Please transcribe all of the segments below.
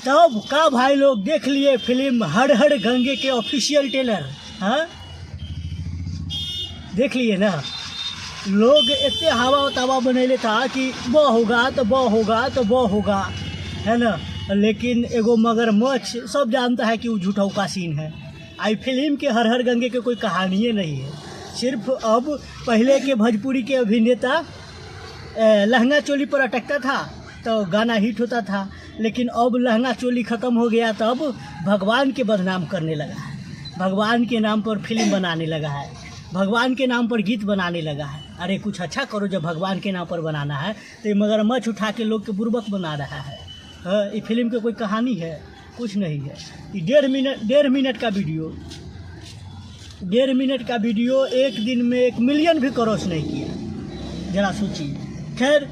तब का भाई लोग देख लिए फिल्म हर हर गंगे के ऑफिशियल ट्रेलर। हाँ देख लिए ना, लोग इतने हवा तवा बनैले था कि वो होगा तो वो होगा तो वो होगा, है ना। लेकिन एगो मगरमच्छ सब जानता है कि वो झूठा का सीन है। आई फिल्म के हर हर गंगे के कोई कहानी नहीं है। सिर्फ अब पहले के भोजपुरी के अभिनेता लहंगा चोली पर अटकता था तो गाना हिट होता था, लेकिन अब लहंगा चोली ख़त्म हो गया तो अब भगवान के बदनाम करने लगा है, भगवान के नाम पर फिल्म बनाने लगा है, भगवान के नाम पर गीत बनाने लगा है। अरे कुछ अच्छा करो, जब भगवान के नाम पर बनाना है तो ये मगरमच्छ उठा के लोग के बुर्बक बना रहा है। ये फिल्म की कोई कहानी है? कुछ नहीं है। ये 1.5 मिनट का वीडियो, 1.5 मिनट का वीडियो एक दिन में 1 मिलियन भी क्रॉस नहीं किया, ज़रा सोचिए। खैर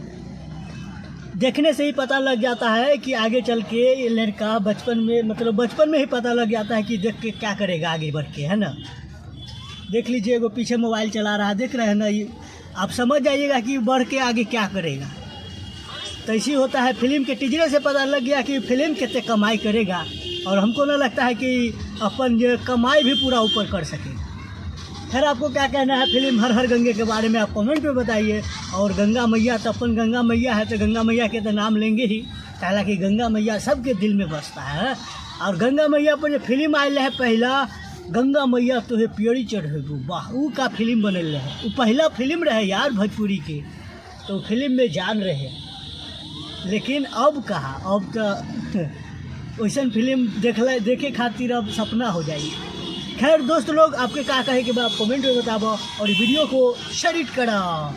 देखने से ही पता लग जाता है कि आगे चल के ये लड़का बचपन में ही पता लग जाता है कि देख के क्या करेगा आगे बढ़ के, है ना। देख लीजिए वो पीछे मोबाइल चला रहा है, देख रहे हैं ना, ये आप समझ जाइएगा कि बढ़ के आगे क्या करेगा। तो इसी होता है, फिल्म के टीजरे से पता लग गया कि फिल्म कितने कमाई करेगा, और हमको ना लगता है कि अपन जो कमाई भी पूरा ऊपर कर सके। खैर आपको क्या कहना है फिल्म हर हर गंगे के बारे में, आप कमेंट में बताइए। और गंगा मैया तो अपन गंगा मैया है तो गंगा मैया के तो नाम लेंगे ही, हालांकि गंगा मैया सबके दिल में बसता है। और गंगा मैया पर जो फिल्म आयल है पहला, गंगा मैया तो है पियरी चढ़ेगू, वाह ऊ का फिल्म बनल रहे, वो पहला फिल्म रहे यार भोजपुरी के, तो फिल्म में जान रहे। लेकिन अब कहाँ, अब तो वैसन फिल्म देखे खातिर अब सपना हो जाएगी। खैर दोस्त लोग आपके क्या कहे कि आप कमेंट में बताओ और वीडियो को शेयर करा।